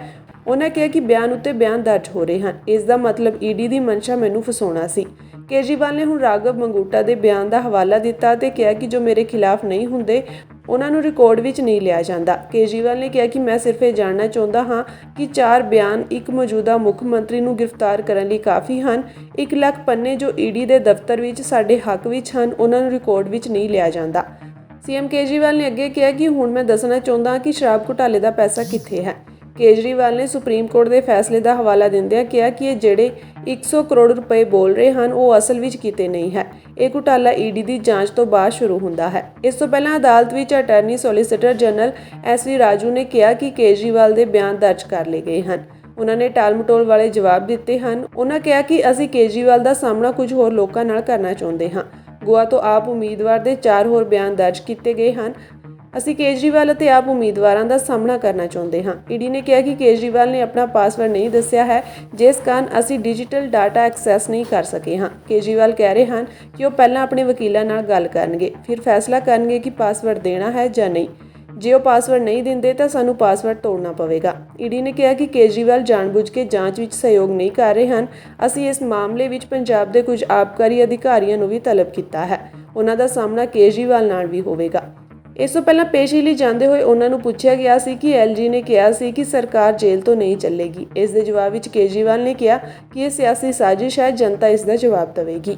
ਉਹਨਾਂ ਕਿਹਾ ਕਿ ਬਿਆਨ ਉੱਤੇ ਬਿਆਨ ਦਰਜ ਹੋ ਰਹੇ ਹਨ। ਇਸ ਦਾ ਮਤਲਬ ED ਦੀ ਮਨਸ਼ਾ ਮੈਨੂੰ ਫਸਾਉਣਾ ਸੀ। ਕੇਜਰੀਵਾਲ ਨੇ ਹੁਣ ਰਾਘਵ ਮੰਗੂਟਾ ਦੇ ਬਿਆਨ ਦਾ ਹਵਾਲਾ ਦਿੱਤਾ ਅਤੇ ਕਿਹਾ ਕਿ ਜੋ ਮੇਰੇ ਖਿਲਾਫ ਨਹੀਂ ਹੁੰਦੇ ਉਹਨਾਂ ਨੂੰ ਰਿਕਾਰਡ ਵਿੱਚ ਨਹੀਂ ਲਿਆ ਜਾਂਦਾ। ਕੇਜਰੀਵਾਲ ਨੇ ਕਿਹਾ ਕਿ ਮੈਂ ਸਿਰਫ ਇਹ ਜਾਣਨਾ ਚਾਹੁੰਦਾ ਹਾਂ ਕਿ 4 ਬਿਆਨ ਇੱਕ ਮੌਜੂਦਾ ਮੁੱਖ ਮੰਤਰੀ ਨੂੰ ਗ੍ਰਿਫਤਾਰ ਕਰਨ ਲਈ ਕਾਫੀ ਹਨ। 1 ਲੱਖ ਪੰਨੇ ਜੋ ED ਦੇ ਦਫ਼ਤਰ ਵਿੱਚ ਸਾਡੇ ਹੱਕ ਵਿੱਚ ਹਨ ਉਹਨਾਂ ਨੂੰ ਰਿਕਾਰਡ ਵਿੱਚ ਨਹੀਂ ਲਿਆ ਜਾਂਦਾ। CM ਕੇਜਰੀਵਾਲ ਨੇ ਅੱਗੇ ਕਿਹਾ ਕਿ ਹੁਣ ਮੈਂ ਦੱਸਣਾ ਚਾਹੁੰਦਾ ਹਾਂ ਕਿ ਸ਼ਰਾਬ ਘੁਟਾਲੇ ਦਾ ਪੈਸਾ ਕਿੱਥੇ ਹੈ। ਕੇਜਰੀਵਾਲ ਨੇ ਸੁਪਰੀਮ ਕੋਰਟ ਦੇ ਫੈਸਲੇ ਦਾ ਹਵਾਲਾ ਦਿੰਦਿਆਂ ਕਿਹਾ ਕਿ ਇਹ ਜਿਹੜੇ 100 ਕਰੋੜ ਰੁਪਏ ਬੋਲ ਰਹੇ ਹਨ ਉਹ ਅਸਲ ਵਿੱਚ ਕਿਤੇ ਨਹੀਂ ਹੈ। ਇਹ ਘੁਟਾਲਾ ED ਦੀ ਜਾਂਚ ਤੋਂ ਬਾਅਦ ਸ਼ੁਰੂ ਹੁੰਦਾ ਹੈ। ਇਸ ਤੋਂ ਪਹਿਲਾਂ ਅਦਾਲਤ ਵਿੱਚ attorney solicitor general SV Raju ਨੇ ਕਿਹਾ ਕਿ ਕੇਜਰੀਵਾਲ ਦੇ ਬਿਆਨ ਦਰਜ ਕਰ ਲਏ ਗਏ ਹਨ। ਉਹਨਾਂ ਨੇ ਟਾਲ-ਮਟੋਲ ਵਾਲੇ ਜਵਾਬ ਦਿੱਤੇ ਹਨ। ਉਹਨਾਂ ਕਿਹਾ ਕਿ ਅਸੀਂ ਕੇਜਰੀਵਾਲ ਦਾ ਸਾਹਮਣਾ ਕੁਝ ਹੋਰ ਲੋਕਾਂ ਨਾਲ ਕਰਨਾ ਚਾਹੁੰਦੇ ਹਾਂ। ਗੋਆ ਤੋਂ ਆਪ ਉਮੀਦਵਾਰ ਦੇ 4 ਹੋਰ ਬਿਆਨ ਦਰਜ ਕੀਤੇ ਗਏ ਹਨ ਅਸੀਂ ਕੇਜਰੀਵਾਲ ਅਤੇ ਆਪ ਉਮੀਦਵਾਰਾਂ ਦਾ ਸਾਹਮਣਾ ਕਰਨਾ ਚਾਹੁੰਦੇ ਹਾਂ। ਈਡੀ ਨੇ ਕਿਹਾ ਕਿ ਕੇਜਰੀਵਾਲ ਨੇ ਆਪਣਾ ਪਾਸਵਰਡ ਨਹੀਂ ਦੱਸਿਆ ਹੈ, ਜਿਸ ਕਾਰਨ ਅਸੀਂ ਡਿਜੀਟਲ ਡਾਟਾ ਐਕਸੈਸ ਨਹੀਂ ਕਰ ਸਕੇ ਹਾਂ। ਕੇਜਰੀਵਾਲ ਕਹਿ ਰਹੇ ਹਨ ਕਿ ਉਹ ਪਹਿਲਾਂ ਆਪਣੇ ਵਕੀਲਾਂ ਨਾਲ ਗੱਲ ਕਰਨਗੇ, ਫਿਰ ਫੈਸਲਾ ਕਰਨਗੇ ਕਿ ਪਾਸਵਰਡ ਦੇਣਾ ਹੈ ਜਾਂ ਨਹੀਂ। ਜੇ ਉਹ ਪਾਸਵਰਡ ਨਹੀਂ ਦਿੰਦੇ ਤਾਂ ਸਾਨੂੰ ਪਾਸਵਰਡ ਤੋੜਨਾ ਪਵੇਗਾ। ਈਡੀ ਨੇ ਕਿਹਾ ਕਿ ਕੇਜਰੀਵਾਲ ਜਾਣਬੁੱਝ ਕੇ ਜਾਂਚ ਵਿੱਚ ਸਹਿਯੋਗ ਨਹੀਂ ਕਰ ਰਹੇ ਹਨ। ਅਸੀਂ ਇਸ ਮਾਮਲੇ ਵਿੱਚ ਪੰਜਾਬ ਦੇ ਕੁਝ ਆਬਕਾਰੀ ਅਧਿਕਾਰੀਆਂ ਨੂੰ ਵੀ ਤਲਬ ਕੀਤਾ ਹੈ। ਉਹਨਾਂ ਦਾ ਸਾਹਮਣਾ ਕੇਜਰੀਵਾਲ ਨਾਲ ਵੀ ਹੋਵੇਗਾ। ਇਸ ਤੋਂ ਪਹਿਲਾਂ ਪੇਸ਼ੀ ਲਈ ਜਾਂਦੇ ਹੋਏ ਉਹਨਾਂ ਨੂੰ ਪੁੱਛਿਆ ਗਿਆ ਸੀ ਕਿ ਐਲਜੀ ਨੇ ਕਿਹਾ ਸੀ ਕਿ ਸਰਕਾਰ ਜੇਲ੍ਹ ਤੋਂ ਨਹੀਂ ਚੱਲੇਗੀ। ਇਸ ਦੇ ਜਵਾਬ ਵਿੱਚ ਕੇਜਰੀਵਾਲ ਨੇ ਕਿਹਾ ਕਿ ਇਹ ਸਿਆਸੀ ਸਾਜ਼ਿਸ਼ ਹੈ, ਜਨਤਾ ਇਸ ਦਾ ਜਵਾਬ ਦੇਵੇਗੀ।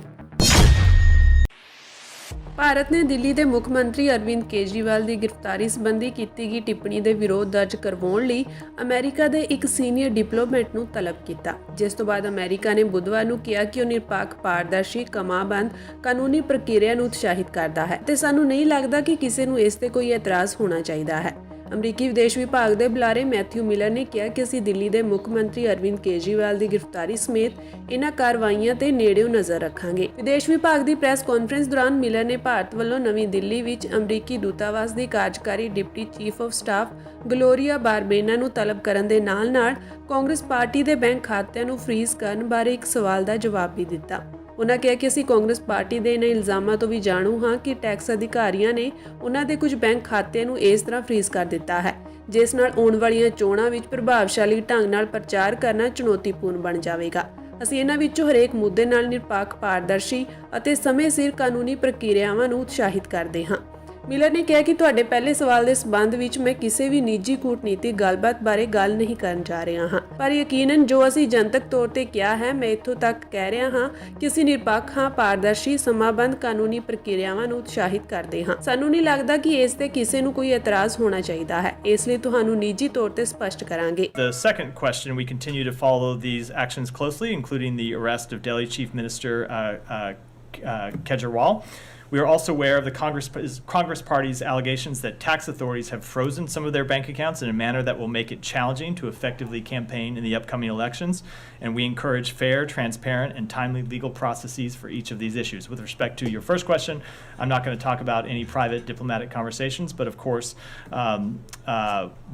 ਭਾਰਤ ਨੇ ਦਿੱਲੀ ਦੇ ਮੁੱਖ ਮੰਤਰੀ ਅਰਵਿੰਦ ਕੇਜਰੀਵਾਲ ਦੀ ਗ੍ਰਿਫਤਾਰੀ ਸੰਬੰਧੀ ਕੀਤੀ ਗਈ ਟਿੱਪਣੀ ਦੇ ਵਿਰੋਧ ਦਰਜ ਕਰਵਾਉਣ ਲਈ ਅਮਰੀਕਾ ਦੇ ਇੱਕ ਸੀਨੀਅਰ ਡਿਪਲੋਮੈਟ ਨੂੰ ਤਲਬ ਕੀਤਾ, ਜਿਸ ਤੋਂ ਬਾਅਦ ਅਮਰੀਕਾ ਨੇ ਬੁੱਧਵਾਰ ਨੂੰ ਕਿਹਾ ਕਿ ਉਹ ਨਿਰਪੱਖ, ਪਾਰਦਰਸ਼ੀ, ਕਮਾਂਬੰਦ ਕਾਨੂੰਨੀ ਪ੍ਰਕਿਰਿਆ ਨੂੰ ਉਤਸ਼ਾਹਿਤ ਕਰਦਾ ਹੈ ਤੇ ਸਾਨੂੰ ਨਹੀਂ ਲੱਗਦਾ ਕਿ ਕਿਸੇ ਨੂੰ ਇਸ ਤੇ ਕੋਈ ਇਤਰਾਜ਼ ਹੋਣਾ ਚਾਹੀਦਾ ਹੈ। ਅਮਰੀਕੀ ਵਿਦੇਸ਼ ਵਿਭਾਗ ਦੇ ਬੁਲਾਰੇ ਮੈਥਿਊ ਮਿਲਰ ਨੇ ਕਿਹਾ ਕਿ ਅਸੀਂ ਦਿੱਲੀ ਦੇ ਮੁੱਖ ਮੰਤਰੀ ਅਰਵਿੰਦ ਕੇਜਰੀਵਾਲ ਦੀ ਗ੍ਰਿਫਤਾਰੀ ਸਮੇਤ ਇਹਨਾਂ ਕਾਰਵਾਈਆਂ ਤੇ ਨੇੜਿਓਂ ਨਜ਼ਰ ਰੱਖਾਂਗੇ। ਵਿਦੇਸ਼ ਵਿਭਾਗ ਦੀ ਪ੍ਰੈਸ ਕਾਨਫਰੰਸ ਦੌਰਾਨ ਮਿਲਰ ਨੇ ਭਾਰਤ ਵੱਲੋਂ ਨਵੀਂ ਦਿੱਲੀ ਵਿੱਚ ਅਮਰੀਕੀ ਦੂਤਾਵਾਸ ਦੀ ਕਾਰਜਕਾਰੀ deputy chief of staff Gloria Barbena ਨੂੰ ਤਲਬ ਕਰਨ ਦੇ ਨਾਲ-ਨਾਲ ਕਾਂਗਰਸ ਪਾਰਟੀ ਦੇ ਬੈਂਕ ਖਾਤਿਆਂ ਨੂੰ ਫ੍ਰੀਜ਼ ਕਰਨ ਬਾਰੇ ਇੱਕ ਸਵਾਲ ਦਾ ਜਵਾਬ ਵੀ ਦਿੱਤਾ। ਉਨ੍ਹਾਂ ਕਿਹਾ ਕਿ ਅਸੀਂ ਕਾਂਗਰਸ ਪਾਰਟੀ ਦੇ ਇਹਨਾਂ ਇਲਜ਼ਾਮਾਂ ਤੋਂ ਵੀ ਜਾਣੂ ਹਾਂ ਕਿ ਟੈਕਸ ਅਧਿਕਾਰੀਆਂ ਨੇ ਉਨ੍ਹਾਂ ਦੇ ਕੁਝ ਬੈਂਕ ਖਾਤਿਆਂ ਨੂੰ ਇਸ ਤਰ੍ਹਾਂ ਫ੍ਰੀਜ਼ ਕਰ ਦਿੱਤਾ ਹੈ, ਜਿਸ ਨਾਲ ਆਉਣ ਵਾਲੀਆਂ ਚੋਣਾਂ ਵਿੱਚ ਪ੍ਰਭਾਵਸ਼ਾਲੀ ਢੰਗ ਨਾਲ ਪ੍ਰਚਾਰ ਕਰਨਾ ਚੁਣੌਤੀਪੂਰਨ ਬਣ ਜਾਵੇਗਾ। ਅਸੀਂ ਇਹਨਾਂ ਵਿੱਚੋਂ ਹਰੇਕ ਮੁੱਦੇ ਨਾਲ ਨਿਰਪੱਖ, ਪਾਰਦਰਸ਼ੀ ਅਤੇ ਸਮੇਂ ਸਿਰ ਕਾਨੂੰਨੀ ਪ੍ਰਕਿਰਿਆਵਾਂ ਨੂੰ ਉਤਸ਼ਾਹਿਤ ਕਰਦੇ ਹਾਂ। ਮਿਲਰ ਨੇ ਕਿਹਾ ਕਿ ਤੁਹਾਡੇ ਪਹਿਲੇ ਸਵਾਲ ਦੇ ਸਬੰਧ ਵਿੱਚ ਮੈਂ ਕਿਸੇ ਵੀ ਨਿੱਜੀ ਕੂਟਨੀਤਿਕ ਗੱਲਬਾਤ ਬਾਰੇ ਗੱਲ ਨਹੀਂ ਕਰਨ ਜਾ ਰਿਹਾ ਹਾਂ, ਪਰ ਯਕੀਨਨ ਜੋ ਅਸੀਂ ਜਨਤਕ ਤੌਰ ਤੇ ਕਿਹਾ ਹੈ, ਮੈਂ ਇੱਥੋਂ ਤੱਕ ਕਹਿ ਰਿਹਾ ਹਾਂ ਕਿ ਅਸੀਂ ਨਿਰਪੱਖ ਹਾਂ, ਪਾਰਦਰਸ਼ੀ, ਸਮਾਂਬੱਧ ਕਾਨੂੰਨੀ ਪ੍ਰਕਿਰਿਆਵਾਂ ਨੂੰ ਉਤਸ਼ਾਹਿਤ ਕਰਦੇ ਹਾਂ। ਸਾਨੂੰ ਨਹੀਂ ਲੱਗਦਾ ਕਿ ਇਸ ਤੇ ਕਿਸੇ ਨੂੰ ਕੋਈ ਇਤਰਾਜ਼ ਹੋਣਾ ਚਾਹੀਦਾ ਹੈ, ਇਸ ਲਈ ਤੁਹਾਨੂੰ ਨਿੱਜੀ ਤੌਰ ਤੇ ਸਪਸ਼ਟ ਕਰਾਂਗੇ। The second question, we continue to follow these actions closely, including the arrest of Delhi Chief Minister Kejriwal. We are also aware of the Congress Party's allegations that tax authorities have frozen some of their bank accounts in a manner that will make it challenging to effectively campaign in the upcoming elections, and we encourage fair, transparent, and timely legal processes for each of these issues. With respect to your first question, I'm not going to talk about any private diplomatic conversations, but of course,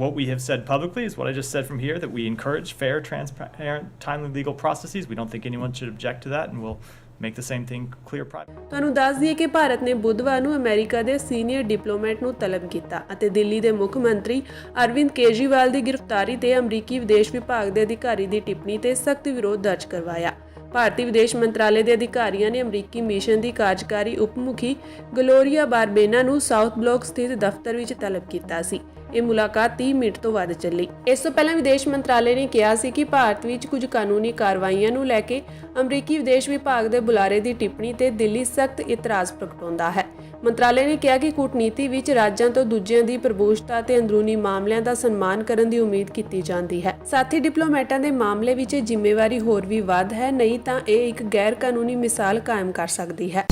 what we have said publicly is what I just said from here, that we encourage fair, transparent, timely legal processes. We don't think anyone should object to that, and we'll make the same thing clear privately. ਤੁਹਾਨੂੰ ਦੱਸ ਦਈਏ ਕਿ ਭਾਰਤ ਨੇ ਬੁੱਧਵਾਰ ਨੂੰ ਅਮਰੀਕਾ ਦੇ ਸੀਨੀਅਰ ਡਿਪਲੋਮੈਟ ਨੂੰ ਤਲਬ ਕੀਤਾ ਅਤੇ ਦਿੱਲੀ ਦੇ ਮੁੱਖ ਮੰਤਰੀ ਅਰਵਿੰਦ ਕੇਜਰੀਵਾਲ ਦੀ ਗ੍ਰਿਫਤਾਰੀ ਤੇ ਅਮਰੀਕੀ ਵਿਦੇਸ਼ ਵਿਭਾਗ ਦੇ ਅਧਿਕਾਰੀ ਦੀ ਟਿੱਪਣੀ ਤੇ ਸਖਤ ਵਿਰੋਧ ਦਰਜ ਕਰਵਾਇਆ। ਭਾਰਤੀ ਵਿਦੇਸ਼ ਮੰਤਰਾਲੇ ਦੇ ਅਧਿਕਾਰੀਆਂ ਨੇ ਅਮਰੀਕੀ ਮਿਸ਼ਨ ਦੀ ਕਾਰਜਕਾਰੀ ਉਪ ਮੁਖੀ ਗਲੋਰੀਆ ਬਾਰਬੇਨਾ ਨੂੰ ਸਾਊਥ ਬਲਾਕ ਸਥਿਤ ਦਫ਼ਤਰ ਵਿੱਚ ਤਲਬ ਕੀਤਾ ਸੀ। ਇਹ ਮੁਲਾਕਾਤ 30 ਮਿੰਟ ਤੋਂ ਵੱਧ ਚੱਲੀ। ਇਸ ਤੋਂ ਪਹਿਲਾਂ ਵਿਦੇਸ਼ ਮੰਤਰਾਲੇ ਨੇ ਕਿਹਾ ਸੀ ਕਿ ਭਾਰਤ ਵਿੱਚ ਕੁਝ ਕਾਨੂੰਨੀ ਕਾਰਵਾਈਆਂ ਨੂੰ ਲੈ ਕੇ ਅਮਰੀਕੀ ਵਿਦੇਸ਼ ਵਿਭਾਗ ਦੇ ਬੁਲਾਰੇ ਦੀ ਟਿੱਪਣੀ ਤੇ ਦਿੱਲੀ ਸਖਤ ਇਤਰਾਜ਼ ਪ੍ਰਗਟਾਉਂਦਾ ਹੈ। ਮੰਤਰਾਲੇ ਨੇ ਕਿਹਾ ਕਿ ਕੂਟਨੀਤੀ ਵਿੱਚ ਰਾਜਾਂ ਤੋਂ ਦੂਜਿਆਂ ਦੀ ਪ੍ਰਭੂਸ਼ਤਾ ਤੇ ਅੰਦਰੂਨੀ ਮਾਮਲਿਆਂ ਦਾ ਸਨਮਾਨ ਕਰਨ ਦੀ ਉਮੀਦ ਕੀਤੀ ਜਾਂਦੀ ਹੈ। ਸਾਥ ਹੀ ਡਿਪਲੋਮੈਟਾਂ ਦੇ ਮਾਮਲੇ ਵਿੱਚ ਇਹ ਜ਼ਿੰਮੇਵਾਰੀ ਹੋਰ ਵੀ ਵੱਧ ਹੈ, ਨਹੀਂ ਤਾਂ ਇਹ ਇੱਕ ਗੈਰ ਕਾਨੂੰਨੀ ਮਿਸਾਲ ਕਾਇਮ ਕਰ ਸਕਦੀ ਹੈ।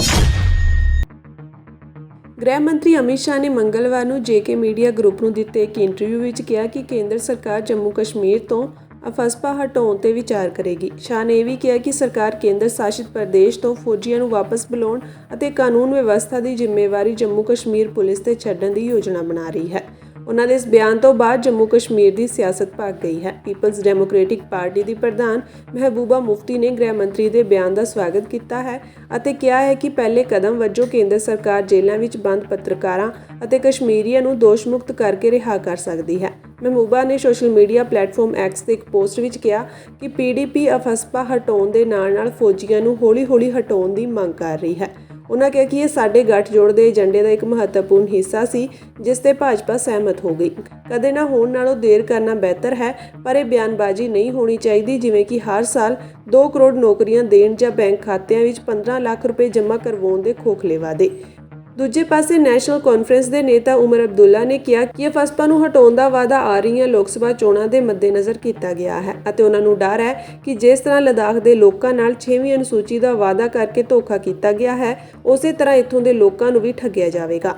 ਗ੍ਰਹਿ ਮੰਤਰੀ ਅਮਿਤ ਸ਼ਾਹ ਨੇ ਮੰਗਲਵਾਰ ਨੂੰ ਜੇਕੇ ਮੀਡੀਆ ਗਰੁੱਪ ਨੂੰ ਦਿੱਤੇ ਇੱਕ ਇੰਟਰਵਿਊ ਵਿੱਚ ਕਿਹਾ ਕਿ ਕੇਂਦਰ ਸਰਕਾਰ ਜੰਮੂ ਕਸ਼ਮੀਰ ਤੋਂ ਅਫਸਪਾ ਹਟਾਉਣ ਤੇ ਵਿਚਾਰ ਕਰੇਗੀ। ਸ਼ਾਹ ਨੇ ਇਹ ਵੀ ਕਿਹਾ ਕਿ ਸਰਕਾਰ ਕੇਂਦਰ ਸ਼ਾਸਿਤ ਪ੍ਰਦੇਸ਼ ਤੋਂ ਫੌਜੀਆਂ ਨੂੰ ਵਾਪਸ ਬੁਲਾਉਣ ਅਤੇ ਕਾਨੂੰਨ ਵਿਵਸਥਾ ਦੀ ਜ਼ਿੰਮੇਵਾਰੀ ਜੰਮੂ ਕਸ਼ਮੀਰ ਪੁਲਿਸ ਤੇ ਛੱਡਣ ਦੀ ਯੋਜਨਾ ਬਣਾ ਰਹੀ ਹੈ। ਉਹਨਾਂ ਦੇ ਇਸ ਬਿਆਨ ਤੋਂ ਬਾਅਦ ਜੰਮੂ ਕਸ਼ਮੀਰ ਦੀ ਸਿਆਸਤ ਭੱਗ ਗਈ ਹੈ। ਪੀਪਲਜ਼ ਡੈਮੋਕ੍ਰੈਟਿਕ ਪਾਰਟੀ ਦੀ ਪ੍ਰਧਾਨ ਮਹਿਬੂਬਾ ਮੁਫਤੀ ਨੇ ਗ੍ਰਹਿ ਮੰਤਰੀ ਦੇ ਬਿਆਨ ਦਾ ਸਵਾਗਤ ਕੀਤਾ ਹੈ ਅਤੇ ਕਿਹਾ ਹੈ ਕਿ ਪਹਿਲੇ ਕਦਮ ਵਜੋਂ ਕੇਂਦਰ ਸਰਕਾਰ ਜੇਲ੍ਹਾਂ ਵਿੱਚ ਬੰਦ ਪੱਤਰਕਾਰਾਂ ਅਤੇ ਕਸ਼ਮੀਰੀਆਂ ਨੂੰ ਦੋਸ਼ ਮੁਕਤ ਕਰਕੇ ਰਿਹਾ ਕਰ ਸਕਦੀ ਹੈ। ਮਹਿਬੂਬਾ ਨੇ ਸੋਸ਼ਲ ਮੀਡੀਆ ਪਲੇਟਫਾਰਮ ਐਕਸ ਤੇ ਇੱਕ ਪੋਸਟ ਵਿੱਚ ਕਿਹਾ ਕਿ ਪੀਡੀਪੀ ਅਫਸਪਾ ਹਟਾਉਣ ਦੇ ਨਾਲ-ਨਾਲ ਫੌਜੀਆਂ ਨੂੰ ਹੌਲੀ-ਹੌਲੀ ਹਟਾਉਣ ਦੀ ਮੰਗ ਕਰ ਰਹੀ ਹੈ। ਉਨ੍ਹਾਂ ਕਿਹਾ ਕਿ ਇਹ ਸਾਡੇ ਗੱਠਜੋੜ ਦੇ ਏਜੰਡੇ ਦਾ ਇੱਕ ਮਹੱਤਵਪੂਰਨ ਹਿੱਸਾ ਸੀ, ਜਿਸ ਤੇ ਭਾਜਪਾ ਸਹਿਮਤ ਹੋ ਗਈ। ਕਦੇ ਨਾ ਹੋਣ ਨਾਲੋਂ ਦੇਰ ਕਰਨਾ ਬਿਹਤਰ ਹੈ, ਪਰ ਇਹ ਬਿਆਨਬਾਜ਼ੀ ਨਹੀਂ ਹੋਣੀ ਚਾਹੀਦੀ ਜਿਵੇਂ ਕਿ ਹਰ ਸਾਲ 2 ਕਰੋੜ ਨੌਕਰੀਆਂ ਦੇਣ ਜਾਂ ਬੈਂਕ ਖਾਤਿਆਂ ਵਿੱਚ 15 ਲੱਖ ਰੁਪਏ ਜਮ੍ਹਾਂ ਕਰਵਾਉਣ ਦੇ ਖੋਖਲੇ ਵਾਅਦੇ। ਦੂਜੇ ਪਾਸੇ ਨੈਸ਼ਨਲ ਕਾਨਫਰੰਸ ਦੇ ਨੇਤਾ ਉਮਰ ਅਬਦੁੱਲਾ ਨੇ ਕਿਹਾ ਕਿ ਅਫਸਪਾ ਨੂੰ ਹਟਾਉਣ ਦਾ ਵਾਅਦਾ ਆ ਰਹੀਆਂ ਲੋਕ ਸਭਾ ਚੋਣਾਂ ਦੇ ਮੱਦੇਨਜ਼ਰ ਕੀਤਾ ਗਿਆ ਹੈ ਅਤੇ ਉਹਨਾਂ ਨੂੰ ਡਰ ਹੈ ਕਿ ਜਿਸ ਤਰ੍ਹਾਂ ਲੱਦਾਖ ਦੇ ਲੋਕਾਂ ਨਾਲ 6ਵੀਂ ਅਨੁਸੂਚੀ ਦਾ ਵਾਅਦਾ ਕਰਕੇ ਧੋਖਾ ਕੀਤਾ ਗਿਆ ਹੈ, ਉਸੇ ਤਰ੍ਹਾਂ ਇੱਥੋਂ ਦੇ ਲੋਕਾਂ ਨੂੰ ਵੀ ਠੱਗਿਆ ਜਾਵੇਗਾ।